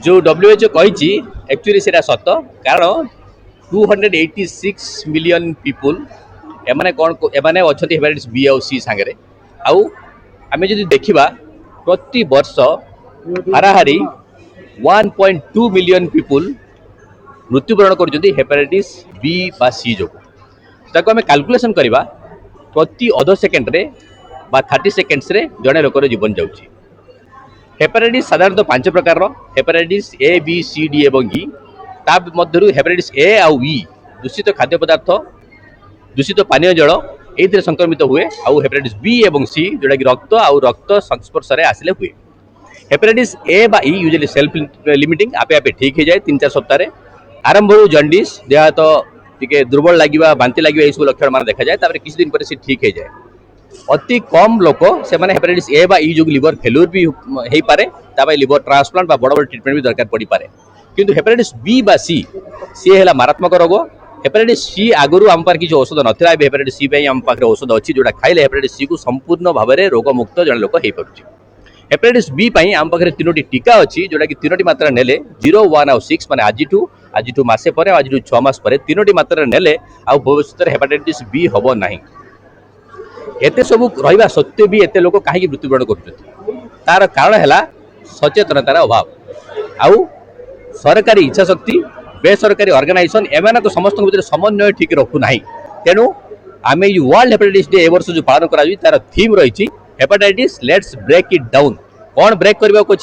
जो WHO कही actually से सत कारण 286 मिलियन पीपुल एमाने कौन एमाने अच्छा हेपाटाइटिस बी आउ सी सांगे आउ आम जो देखा प्रति वर्ष हाराहारी 1.2 मिलियन पीपुल मृत्युवरण कर हेपाटाइटिस बी बा सी जो ताको आम कैलकुलेशन करवा प्रति अध सेकेंड रे बा 30 सेकेंड्स रे जड़े लोकर जीवन जाऊँगी। हेपाटाइटिस साधारणतः 5 प्रकार hepatitis A B C D एवं ई मध्य हेपाटाइटिस ए आउ ई दूषित खाद्य पदार्थ दूषित पानीय जल ये संक्रमित हुए आउ हेपाटाइटिस बी एवं सी जोटा कि रक्त आउ रक्त संस्पर्श आसिले हुए। हेपाटाइटिस ए बा ई यूजुअली सेल्फ लिमिटिंग आपे आपे ठीक हो जाए 3-4 सप्ताह आरंभ जंडिस देह हाथ टे दुर्बल लगे बांति लगे यह सब लक्षण मान देखा जाए किसी दिन पर ठीक हो जाए। अति कम लोक से हेपाटाइटिस ए बा ई जो लिवर फेल्यूर भी हो पारे लिवर ट्रांसप्लांट बा बड़ बड़ ट्रिटमेंट भी दरकार पड़ पारे किंतु हेपाटाइटिस बी बा सी सी है मारात्मक रोग। हेपाटाइटिस सी आगुरी आम पाखे किसी औषध नाला हेपाटाइटिस सी आम पाखे औषध अच्छी जोटा खाइले हेपाटाइटिस सी को संपूर्ण भाव में रोगमुक्त जन लोक हो पार। हेपाटाइटिस बी आम पाखे 3टी टीका अच्छी जोटा कि 3टी मात्रा नेले 0, 1 और 6 माने आज मसे पर आज 6 मास पर 3टी मात्रा नेले आउ भविष्य हेपाटाइटिस बी हम ना। एते सब रहा सत्वे भी एते लोक कहीं मृत्युवरण कर कारण है सचेतनतार अभाव आउ सरकारी इच्छा शक्ति बेसरकारी ऑर्गेनाइजेशन एमाने तो समस्त भीतर समन्वय ठीक रखुना। तेणु आम वर्ल्ड हेपाटाइटिस डे ए वर्ष जो पालन कर तार थीम रही hepatitis let's break it down. कौन ब्रेक करने को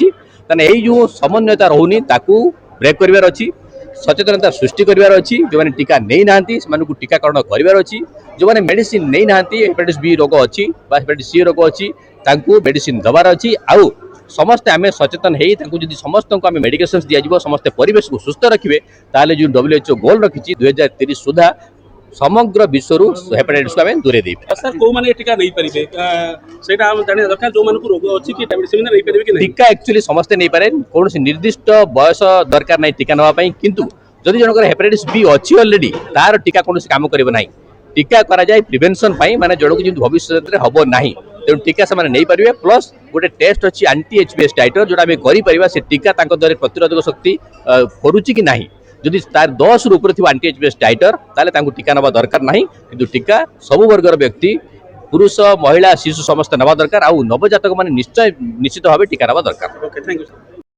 यही जो समन्वयता रोनी ब्रेक करार अच्छी सचेतनता सृष्टि करार अच्छी जो मैंने टीका नहीं ना टीकाकरण करार अच्छी जो मैंने मेडिसिन नहीं ना हेपाटाइटिस बी रोग अच्छी हेपाटाइटिस सी रोग अच्छी मेडिसिन दबार अच्छी आउ समस्ते आम सचेतन होती समस्त को आम मेडिकेशन दिज्व समस्ते परिवेश को सुस्थ रखिए ताले जो WHO गोल रखी 2030 सुधा समग्र विश्व हेपाटाइटिस को आम दूरे सर को माने टीका नहीं परिबे सेटा हम जाने दरकार जो मानकु रोग अछि कि टाइम नहीं परिबे कि नहीं टीका एक्चुअली समस्ते नहीं पारे कौन निर्दिष्ट बयस दरकार नहीं टीका नवा पई किंतु जदि जनकर हेपाटाइटिस बी अच्छी ऑलरेडी तार टीका कौन काम करिबो नाही। टीका करा जाय प्रिवेंशन पई माने जड़ो कि भविष्य रे हबो नाही तेणु टीका से नहीं पारे प्लस गोटे टेस्ट अच्छी एंटी एचबीएस टाइटर जोटा आम कर से टीका द्वारा प्रतिरोधक शक्ति करुच्ची कि नहीं जदि तार 10 ऊपर थी एंटी एचबीएस टाइटर ताले टीका नवा दरकार नहीं किंतु टीका सबु वर्गर व्यक्ति पुरुष महिला शिशु समस्त नवा दरकार आउ नवजातक माने निश्चय निश्चित भाव टीका नवा दरकार। Okay thank you sir.